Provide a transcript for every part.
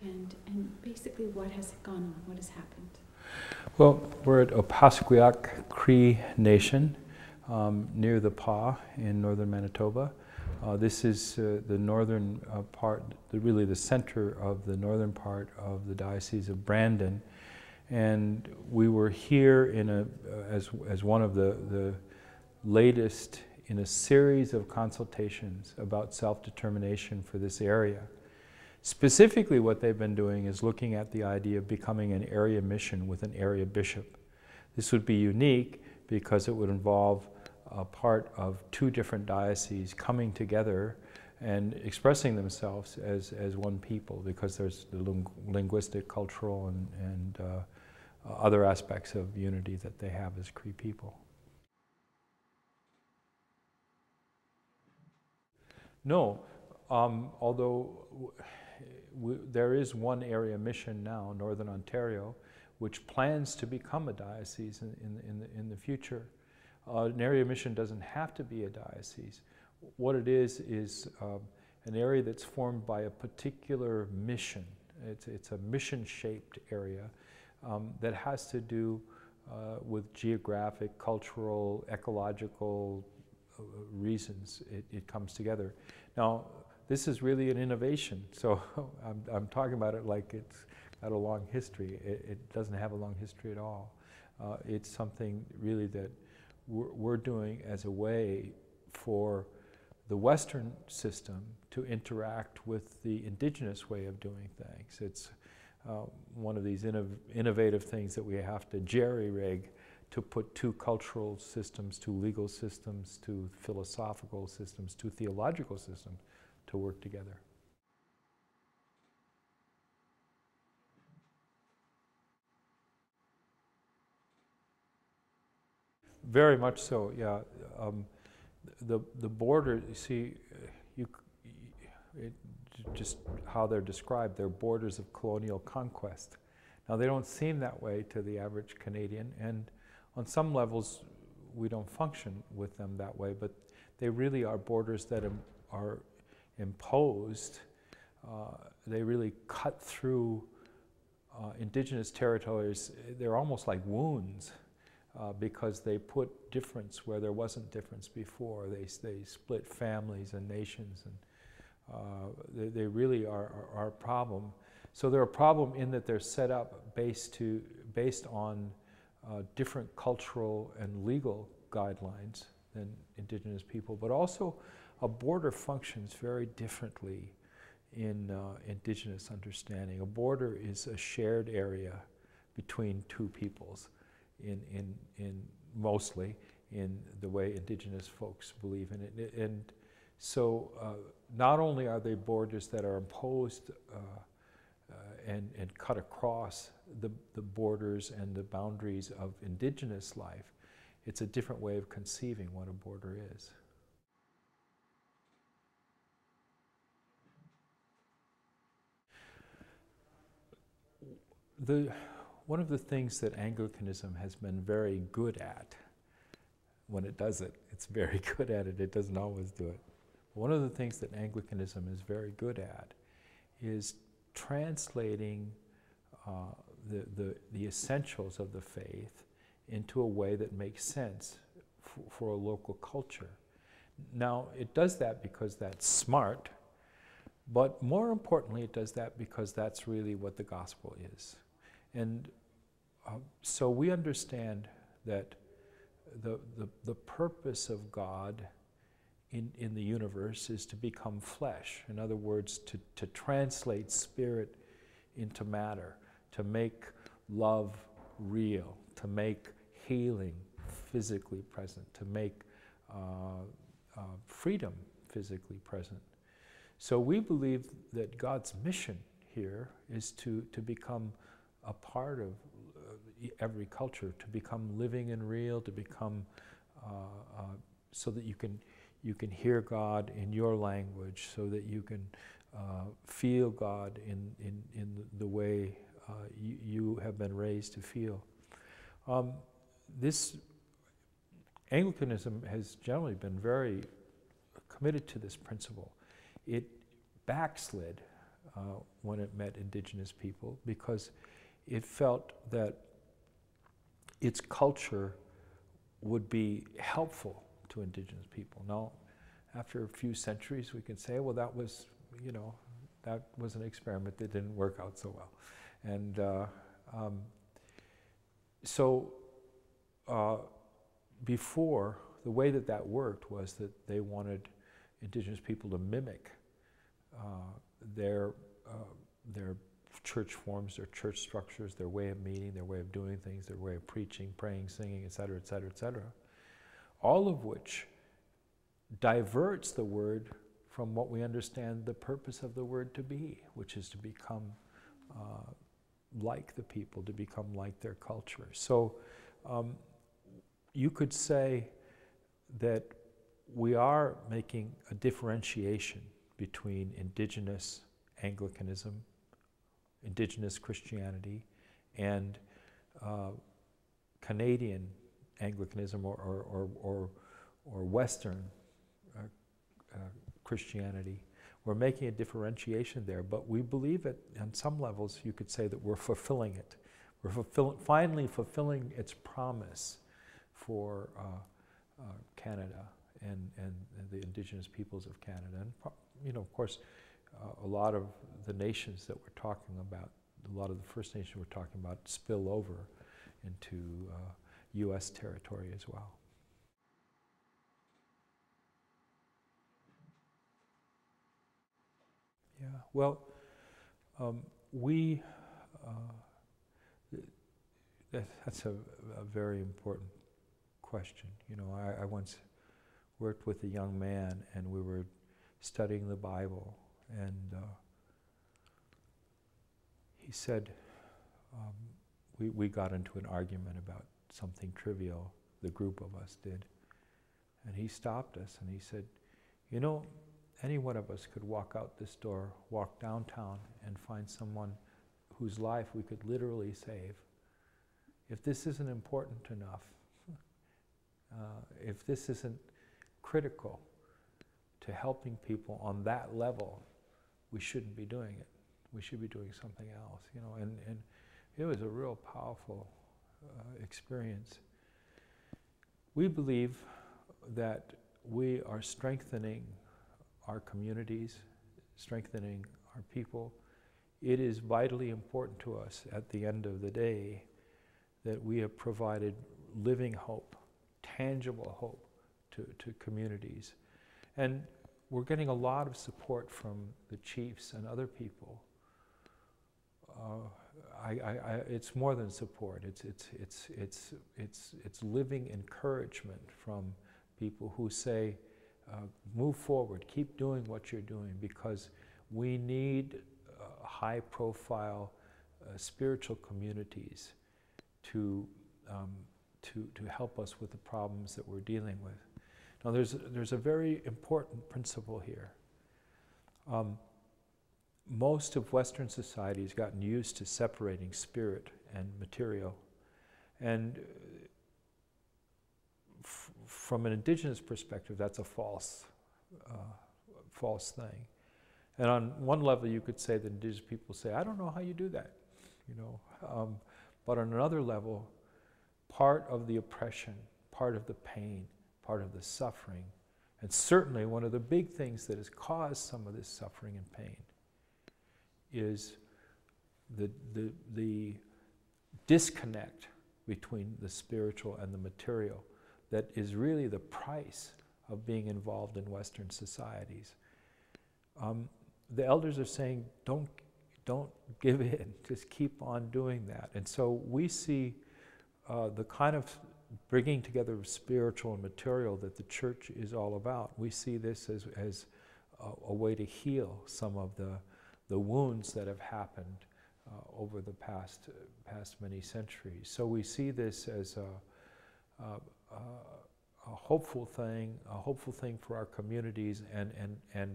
And basically what has gone on, what has happened? Well, we're at Opaskwayak Cree Nation near the Pas in northern Manitoba. This is the northern part, really the center of the northern part of the Diocese of Brandon. And we were here in as one of the latest in a series of consultations about self-determination for this area. Specifically, what they've been doing is looking at the idea of becoming an area mission with an area bishop. This would be unique because it would involve a part of two different dioceses coming together and expressing themselves as one people, because there's the linguistic, cultural, and other aspects of unity that they have as Cree people. No, although there is one area mission now, Northern Ontario, which plans to become a diocese in the future. An area mission doesn't have to be a diocese. What it is an area that's formed by a particular mission. It's a mission-shaped area that has to do with geographic, cultural, ecological reasons it comes together. Now, this is really an innovation, so I'm talking about it like it's got a long history. It doesn't have a long history at all. It's something really that we're doing as a way for the Western system to interact with the Indigenous way of doing things. It's one of these innovative things that we have to jerry-rig to put two cultural systems, two legal systems, two philosophical systems, two theological systems to work together. Very much so, yeah. The border, you see, just how they're described, they're borders of colonial conquest. Now, they don't seem that way to the average Canadian, and on some levels, we don't function with them that way, but they really are borders that are imposed. They really cut through Indigenous territories. They're almost like wounds because they put difference where there wasn't difference before. They split families and nations, and they really are a problem. So they're a problem in that they're set up based on different cultural and legal guidelines than Indigenous people, but also a border functions very differently in Indigenous understanding. A border is a shared area between two peoples, in mostly in the way Indigenous folks believe in it. And so not only are they borders that are imposed and cut across the borders and the boundaries of Indigenous life, it's a different way of conceiving what a border is. One of the things that Anglicanism has been very good at, when it does it, it's very good at it, it doesn't always do it. One of the things that Anglicanism is very good at is translating the essentials of the faith into a way that makes sense for a local culture. Now, it does that because that's smart, but more importantly, it does that because that's really what the gospel is. And so we understand that the purpose of God in the universe is to become flesh. In other words, to translate spirit into matter, to make love real, to make healing physically present, to make freedom physically present. So we believe that God's mission here is to become a part of every culture, to become living and real, to become so that you can hear God in your language, so that you can feel God in the way you have been raised to feel. This Anglicanism has generally been very committed to this principle. It backslid when it met Indigenous people, because it felt that its culture would be helpful to Indigenous people. Now, after a few centuries, we can say, well, that was, you know, that was an experiment that didn't work out so well. And before, the way that that worked was that they wanted Indigenous people to mimic their church forms, their church structures, their way of meeting, their way of doing things, their way of preaching, praying, singing, etc., etc., etc. All of which diverts the word from what we understand the purpose of the word to be, which is to become like the people, to become like their culture. So you could say that we are making a differentiation between Indigenous Anglicanism, Indigenous Christianity, and Canadian Anglicanism or Western Christianity. We're making a differentiation there, but we believe that on some levels you could say that we're fulfilling it. We're finally fulfilling its promise for Canada and the Indigenous peoples of Canada. And, you know, of course, a lot of the nations that we're talking about, a lot of the First Nations we're talking about spill over into U.S. territory as well. Yeah, well, that's a very important question. You know, I once worked with a young man and we were studying the Bible, and he said, we got into an argument about something trivial, the group of us did, and he stopped us and he said, you know, any one of us could walk out this door, walk downtown, and find someone whose life we could literally save. If this isn't important enough, if this isn't critical to helping people on that level, we shouldn't be doing it. We should be doing something else, you know. And it was a real powerful experience. We believe that we are strengthening our communities, strengthening our people. It is vitally important to us at the end of the day that we have provided living hope, tangible hope to communities. And we're getting a lot of support from the chiefs and other people. It's more than support. It's living encouragement from people who say, move forward, keep doing what you're doing, because we need high-profile spiritual communities to help us with the problems that we're dealing with. Now, there's a very important principle here. Most of Western society has gotten used to separating spirit and material, and from an Indigenous perspective, that's a false thing. And on one level, you could say that Indigenous people say, I don't know how you do that, you know. But on another level, part of the oppression, part of the pain, part of the suffering, and certainly one of the big things that has caused some of this suffering and pain is the disconnect between the spiritual and the material that is really the price of being involved in Western societies. The elders are saying, don't give in, just keep on doing that. And so we see the kind of bringing together of spiritual and material that the church is all about. We see this as a way to heal some of the wounds that have happened over the past many centuries. So we see this as a hopeful thing for our communities, and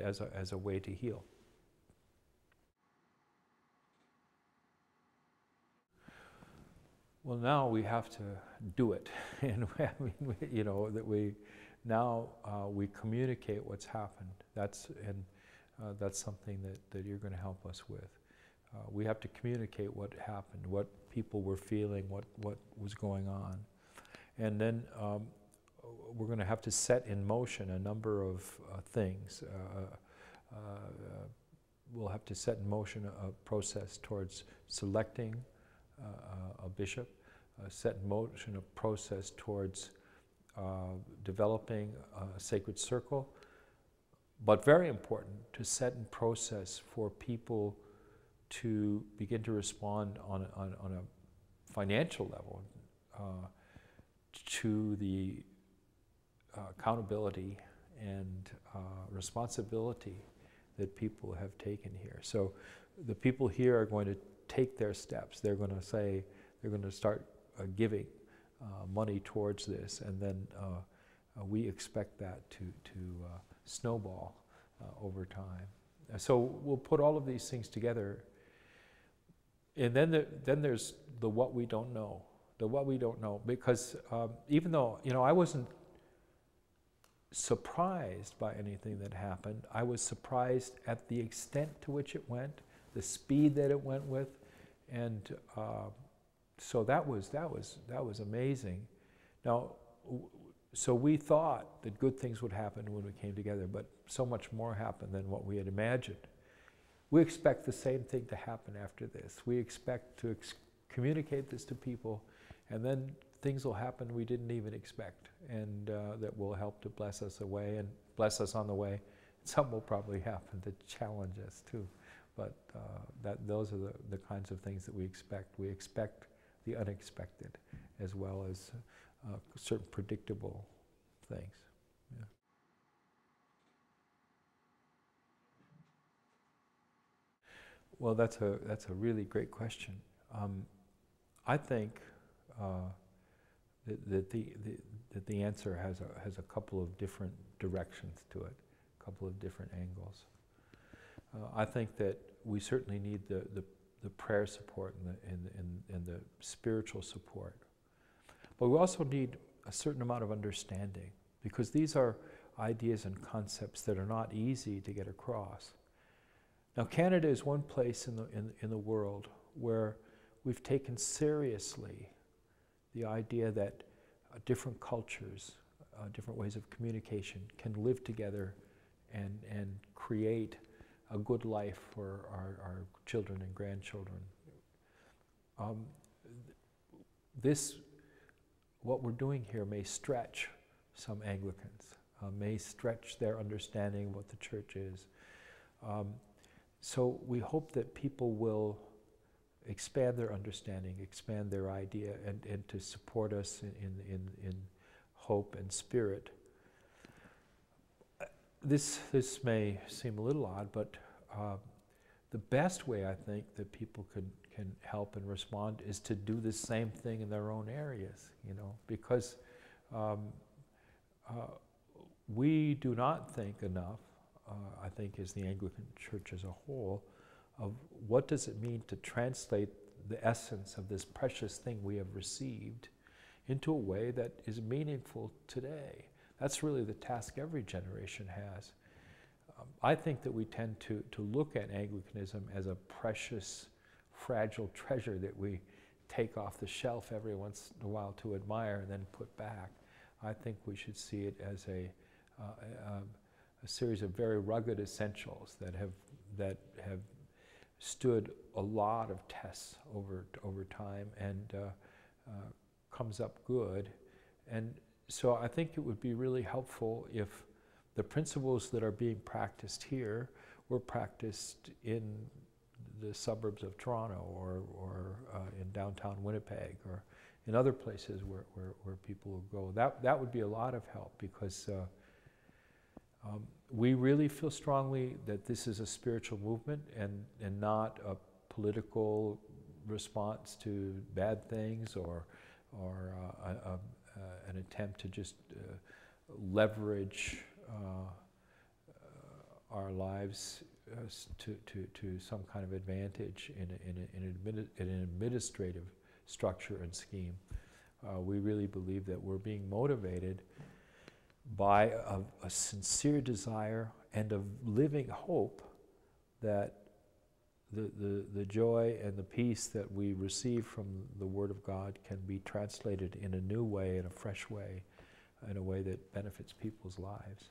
as a way to heal. Well, now we have to do it, and I mean, you know, that we now we communicate what's happened. that's something that you're going to help us with. We have to communicate what happened, what people were feeling, what was going on. And then we're going to have to set in motion a number of things. We'll have to set in motion a process towards selecting a bishop, set in motion a process towards developing a sacred circle, but very important to set in process for people to begin to respond on a financial level to the accountability and responsibility that people have taken here. So the people here are going to take their steps. They're going to say, they're going to start giving money towards this, and then we expect that to snowball over time. So we'll put all of these things together, and then there's the what we don't know. The what we don't know, because even though, I wasn't surprised by anything that happened, I was surprised at the extent to which it went, the speed that it went with, and so that was amazing. Now, so we thought that good things would happen when we came together, but so much more happened than what we had imagined. We expect the same thing to happen after this. We expect to communicate this to people, and then things will happen we didn't even expect, and that will help to bless us away and bless us on the way. Some will probably happen to challenge us too, but those are the kinds of things that we expect. We expect the unexpected as well as certain predictable things. Yeah. Well, that's a really great question. I think that the answer has a couple of different directions to it, a couple of different angles. I think that we certainly need the prayer support and the spiritual support, but we also need a certain amount of understanding, because these are ideas and concepts that are not easy to get across. Now, Canada is one place in the world where we've taken seriously the idea that different cultures, different ways of communication can live together and create a good life for our children and grandchildren. What we're doing here may stretch some Anglicans, may stretch their understanding of what the church is. So we hope that people will expand their understanding, expand their idea, and to support us in hope and spirit. This may seem a little odd, but the best way I think that people can help and respond is to do the same thing in their own areas, because we do not think enough, I think as the Anglican Church as a whole, of what does it mean to translate the essence of this precious thing we have received into a way that is meaningful today. That's really the task every generation has. I think that we tend to look at Anglicanism as a precious, fragile treasure that we take off the shelf every once in a while to admire and then put back. I think we should see it as a series of very rugged essentials that have stood a lot of tests over time and comes up good. And so I think it would be really helpful if the principles that are being practiced here were practiced in the suburbs of Toronto or in downtown Winnipeg or in other places where people will go. That would be a lot of help, because we really feel strongly that this is a spiritual movement and not a political response to bad things or an attempt to just leverage our lives to some kind of advantage in an administrative structure and scheme. We really believe that we're being motivated by a sincere desire and of living hope that the joy and the peace that we receive from the Word of God can be translated in a new way, in a fresh way, in a way that benefits people's lives.